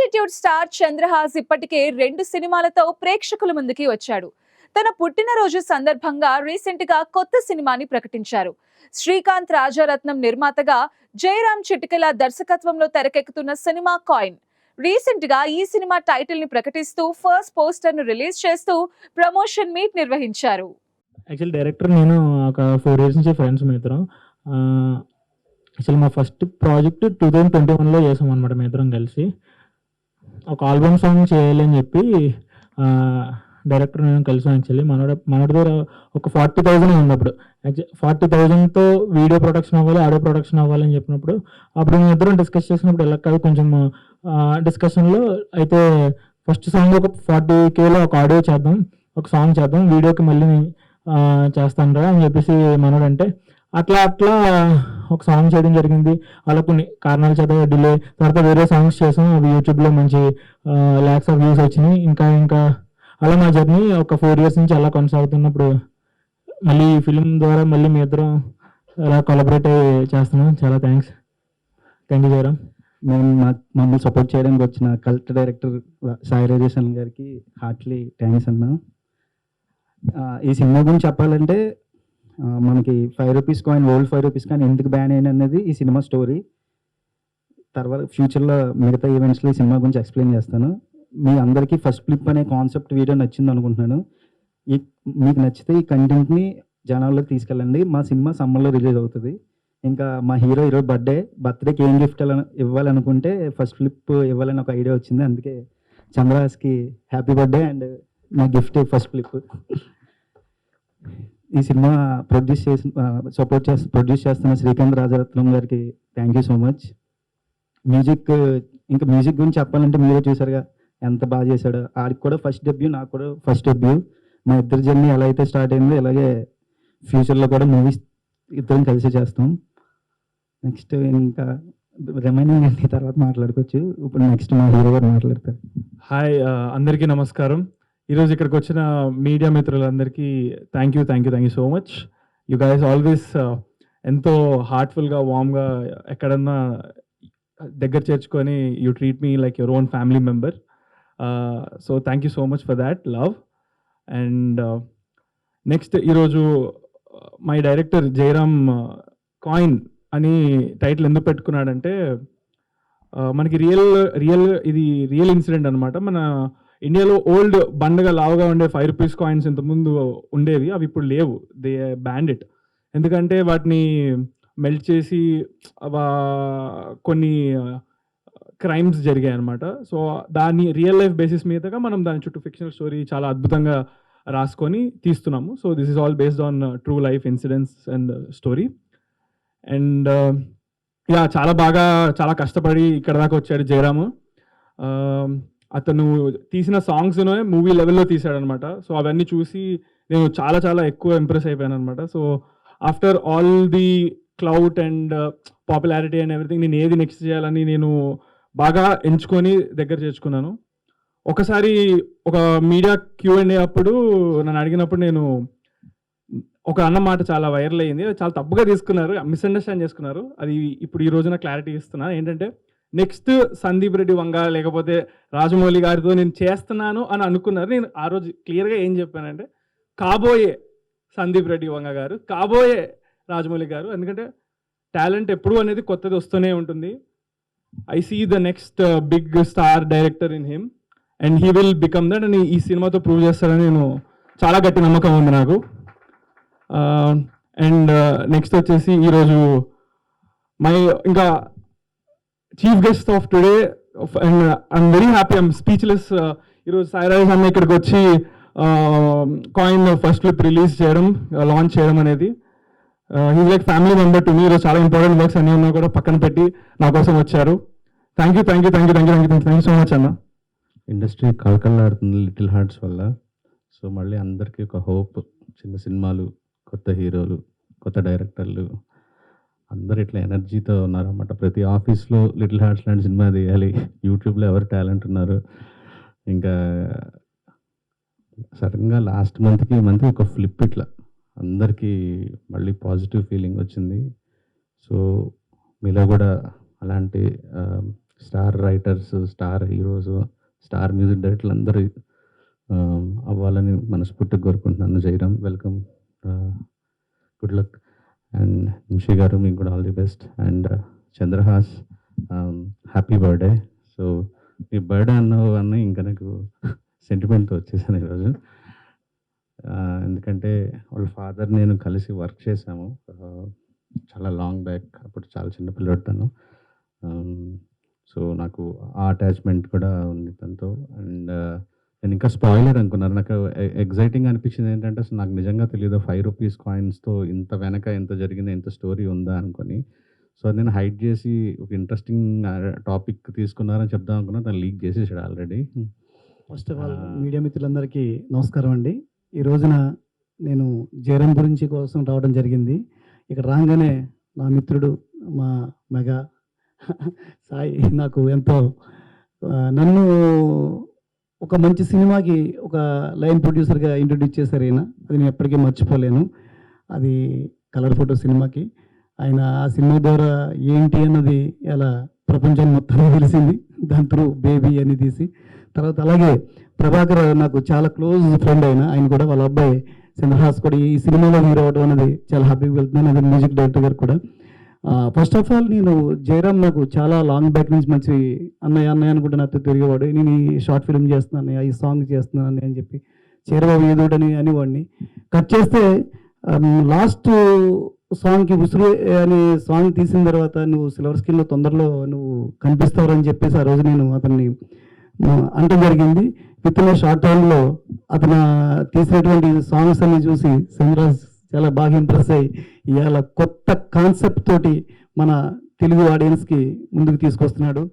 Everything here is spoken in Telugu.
యాటిట్యూడ్ స్టార్ చంద్రహాస్ ఇప్పటికే 2 సినిమాలతో ప్రేక్షకుల ముందుకి వచ్చాడు. తన పుట్టినరోజు సందర్భంగా రీసెంట్ గా కొత్త సినిమాని ప్రకటించారు. శ్రీకాంత్ రాజారత్నం నిర్మాతగా జయరామ్ చిటికెల దర్శకత్వంలో తెరకెక్కుతున్న సినిమా కాయిన్. రీసెంట్ గా ఈ సినిమా టైటిల్ ని ప్రకటిస్తూ ఫస్ట్ పోస్టర్ ను రిలీజ్ చేస్తూ ప్రమోషన్ మీట్ నిర్వహించారు. యాక్చువల్ డైరెక్టర్ నేను ఒక 4 ఇయర్స్ నుంచి ఫ్రెండ్స్ మీ ఇద్దరం. అసలు మా ఫస్ట్ ప్రాజెక్ట్ 2021లో చేసామన్నమాట మీ ఇద్దరం కలిసి. ఒక ఆల్బమ్ సాంగ్ చేయాలి అని చెప్పి డైరెక్టర్ నేను కలిసాం. యాక్చువల్లీ మనోడి దగ్గర ఒక 40,000 ఉన్నప్పుడు 40,000తో వీడియో ప్రొడక్షన్ అవ్వాలి, ఆడియో ప్రొడక్షన్ అవ్వాలని చెప్పినప్పుడు అప్పుడు మేము ఇద్దరం డిస్కస్ చేసినప్పుడు ఎలా కాదు కొంచెం డిస్కషన్లో అయితే ఫస్ట్ సాంగ్ ఒక 40Kలో ఒక ఆడియో చేద్దాం, ఒక సాంగ్ చేద్దాం, వీడియోకి మళ్ళీ చేస్తాను రా అని చెప్పేసి మనోడు అంటే అట్లా ఒక సాంగ్ చేయడం జరిగింది. అలా కొన్ని కారణాల చేత డిలే, తర్వాత వేరే సాంగ్స్ చేసాం. అవి యూట్యూబ్లో మంచి ల్యాక్స్ ఆఫ్ వ్యూస్ వచ్చినాయి. ఇంకా అలా మా జర్నీ ఒక 4 ఇయర్స్ నుంచి అలా కొనసాగుతున్నప్పుడు మళ్ళీ ఈ ఫిలిం ద్వారా మళ్ళీ మీ ఇద్దరం అలా కొలబరేట్ చేస్తున్నాం. చాలా థ్యాంక్ యూ జయరామ్. మేము మమ్మల్ని సపోర్ట్ చేయడానికి వచ్చిన కల్ట్ డైరెక్టర్ సాయి రాజేశన్ గారికి హార్ట్లీ థ్యాంక్స్ అన్నా. ఈ సినిమా గురించి చెప్పాలంటే మనకి 5 rupees coin, old 5 rupees coin ఎందుకు బ్యాన్ అయిన అనేది ఈ సినిమా స్టోరీ. తర్వాత ఫ్యూచర్లో మిగతా ఈవెంట్స్లో ఈ సినిమా గురించి ఎక్స్ప్లెయిన్ చేస్తాను. మీ అందరికీ ఫస్ట్ ఫ్లిప్ అనే కాన్సెప్ట్ వీడియో నచ్చింది అనుకుంటున్నాను. మీకు నచ్చితే ఈ కంటెంట్ని జనాల్లోకి తీసుకెళ్ళండి. మా సినిమా సమ్మర్లో రిలీజ్ అవుతుంది. ఇంకా మా హీరో ఈరోజు బర్త్డేకి ఏం గిఫ్ట్ ఇవ్వాలనుకుంటే ఫస్ట్ ఫ్లిప్ ఇవ్వాలని ఒక ఐడియా వచ్చింది. అందుకే చంద్రహాస్కి హ్యాపీ బర్త్డే అండ్ నా గిఫ్ట్ ఫస్ట్ ఫ్లిప్. ఈ సినిమా ప్రొడ్యూస్ చేస్తున్న శ్రీకాంత్ రాజారత్నం గారికి thank you so much. Music గురించి చెప్పాలంటే మీరే చూసారుగా ఎంత బాగా చేశాడో. ఆడికి కూడా ఫస్ట్ డెబ్యూ, నాకు కూడా ఫస్ట్ డెబ్యూ. మా ఇద్దరి జర్నీ ఎలా అయితే స్టార్ట్ అయిందో అలాగే ఫ్యూచర్లో కూడా మూవీస్ ఇద్దరం కలిసి చేస్తాం. నెక్స్ట్ ఇంకా రిమైనింగ్ అన్ని తర్వాత మాట్లాడుకోవచ్చు. ఇప్పుడు నెక్స్ట్ మా హీరో గారు మాట్లాడతారు. హాయ్, అందరికీ నమస్కారం. ఈరోజు ఇక్కడికి వచ్చిన మీడియా మిత్రులందరికీ thank you so much. You guys always ఎంతో హార్ట్ఫుల్గా, వామ్గా ఎక్కడన్నా దగ్గర చేర్చుకొని you treat me like your own family member. So thank you so much for that love. And next ఈరోజు మై డైరెక్టర్ జయరామ్ కాయిన్ అని టైటిల్ ఎందుకు పెట్టుకున్నాడంటే మనకి ఇది రియల్ ఇన్సిడెంట్ అనమాట. మన ఇండియాలో ఓల్డ్ బండగా లావుగా ఉండే 5 రూపీస్ కాయిన్స్ ఇంతకుముందు ఉండేవి, అవి ఇప్పుడు లేవు. They band it. ఎందుకంటే వాటిని మెల్ట్ చేసి కొన్ని క్రైమ్స్ జరిగాయి అనమాట. సో దాన్ని రియల్ లైఫ్ బేసిస్ మీదగా మనం దాని చుట్టూ ఫిక్షనల్ స్టోరీ చాలా అద్భుతంగా రాసుకొని తీస్తున్నాము. So this is all based on true life incidents and story. And చాలా కష్టపడి ఇక్కడ దాకా వచ్చాడు జయరాము. అతను తీసిన సాంగ్స్నే మూవీ లెవెల్లో తీశాడనమాట. సో అవన్నీ చూసి నేను చాలా ఎక్కువ ఇంప్రెస్ అయిపోయాను అనమాట. So after all the clout and popularity and everything, నేను ఏది నెక్స్ట్ చేయాలని నేను బాగా ఎంచుకొని దగ్గర చేర్చుకున్నాను. ఒకసారి ఒక మీడియా Q&A అప్పుడు నన్ను అడిగినప్పుడు నేను ఒక అన్న మాట చాలా వైరల్ అయ్యింది. చాలా తప్పుగా తీసుకున్నారు, మిస్అండర్స్టాండ్ చేసుకున్నారు. అది ఇప్పుడు ఈ రోజున క్లారిటీ ఇస్తున్నాను. ఏంటంటే నెక్స్ట్ సందీప్ రెడ్డి వంగ లేకపోతే రాజమౌళి గారితో నేను చేస్తున్నాను అని అనుకున్నారు. నేను ఆ రోజు క్లియర్గా ఏం చెప్పానంటే కాబోయే సందీప్ రెడ్డి వంగ గారు, కాబోయే రాజమౌళి గారు. ఎందుకంటే టాలెంట్ ఎప్పుడు అనేది కొత్తది వస్తూనే ఉంటుంది. I see the next big star director in him and he will become that అని ఈ సినిమాతో ప్రూవ్ చేస్తారని నేను చాలా గట్టి నమ్మకం ఉంది నాకు. అండ్ నెక్స్ట్ వచ్చేసి ఈరోజు ఇంకా chief guest of today and I'm very happy, I'm speechless. ఈరోజు సాయి రాజేష్ అన్న ఇక్కడికి వచ్చి కాయిన్ ఫస్ట్ ఫ్లిప్ రిలీజ్ చేయడం, లాంచ్ చేయడం అనేది he's like family member to me. ఈరోజు చాలా ఇంపార్టెంట్ వర్క్స్ అన్నీ ఉన్నా కూడా పక్కన పెట్టి నా కోసం వచ్చారు. థ్యాంక్ యూ సో మచ్ అన్న. ఇండస్ట్రీ కళకళలాడుతుంది లిటిల్ హార్ట్స్ వల్ల. సో మళ్ళీ అందరికీ ఒక హోప్. చిన్న సినిమాలు, కొత్త హీరోలు, కొత్త డైరెక్టర్లు అందరు ఇట్లా ఎనర్జీతో ఉన్నారన్నమాట. ప్రతి ఆఫీస్లో లిటిల్ హార్ట్స్ లాంటి సినిమా తీయాలి. యూట్యూబ్లో ఎవరు టాలెంట్ ఉన్నారు. ఇంకా సడన్గా లాస్ట్ మంత్కి ఒక ఫ్లిప్ ఇట్లా అందరికీ మళ్ళీ పాజిటివ్ ఫీలింగ్ వచ్చింది. సో మీలో కూడా అలాంటి star writers, star heroes, star music డైరెక్టర్లు అందరూ అవ్వాలని మనస్ఫూర్తిగా కోరుకుంటున్నాను. Jayaram, welcome, good luck. And Nishi గారు, మీకు కూడా all the best. And Chandrahas, happy birthday. So me birthday అన్న ఇంకా నాకు సెంటిమెంట్తో వచ్చేసాను ఈరోజు. ఎందుకంటే వాళ్ళ ఫాదర్ నేను కలిసి వర్క్ చేశాము చాలా లాంగ్ బ్యాక్, అప్పుడు చాలా చిన్న పిల్లడుతాను. సో నాకు ఆ అటాచ్మెంట్ కూడా ఉంది తనతో. అండ్ నేను ఇంకా స్పాయిలర్ అనుకున్నాను. నాకు ఎగ్జైటింగ్ అనిపించింది ఏంటంటే, అసలు నాకు నిజంగా తెలియదు 5 రూపీస్ కాయిన్స్తో ఇంత వెనక ఎంత జరిగింది, ఎంత స్టోరీ ఉందా అనుకొని. సో అది నేను హైడ్ చేసి ఒక ఇంట్రెస్టింగ్ టాపిక్ తీసుకున్నారని చెప్దాం అనుకున్నా, తను లీక్ చేసేసాడు already. First of all media మిత్రులందరికీ నమస్కారం అండి. ఈ రోజున నేను జయరామ్ గురించి కోసం రావడం జరిగింది. ఇక్కడ రాగానే నా మిత్రుడు మా మెగా సాయి నాకు ఎంతో నన్ను ఒక మంచి సినిమాకి ఒక లైన్ ప్రొడ్యూసర్గా ఇంట్రొడ్యూస్ చేశారు ఆయన. అది నేను ఎప్పటికీ మర్చిపోలేను. అది కలర్ ఫోటో సినిమాకి. ఆయన ఆ సినిమా ద్వారా ఏంటి అన్నది ఇలా ప్రపంచం మొత్తం తెలిసింది. దాని త్రూ బేబీ అని తీసి తర్వాత అలాగే ప్రభాకర్ నాకు చాలా క్లోజ్ ఫ్రెండ్ ఆయన కూడా వాళ్ళ అబ్బాయి చంద్రహాస్ కూడా ఈ సినిమాలో హీరో అవడం అనేది చాలా హ్యాపీగా వెళ్తున్నాను. అది మ్యూజిక్ డైరెక్టర్ గారు కూడా. ఫస్ట్ ఆఫ్ ఆల్ నేను జయరామ్ నాకు చాలా లాంగ్ బ్యాక్ నుంచి మంచి అన్నయ్య అనుకుంటే నాతో తిరిగేవాడు. నేను ఈ షార్ట్ ఫిల్మ్ చేస్తున్నాను, ఈ సాంగ్ చేస్తున్నాను అని చెప్పి చేరబాబు ఏదోడని అనేవాడిని. కట్ చేస్తే లాస్ట్ సాంగ్కి ఉసురు అనే సాంగ్ తీసిన తర్వాత నువ్వు సిల్వర్ స్క్రీన్లో తొందరలో నువ్వు కనిపిస్తావని చెప్పేసి ఆ రోజు నేను అతన్ని అంటే జరిగింది. విత్ ఇన్ షార్ట్ టైంలో అతను తీసినటువంటి సాంగ్స్ అన్ని చూసి చంద్రరాజ్ చాలా బాగా ఇంప్రెస్ అయ్యి ఇవాళ కొత్త కాన్సెప్ట్ తోటి మన తెలుగు ఆడియన్స్కి ముందుకు తీసుకొస్తున్నాడు.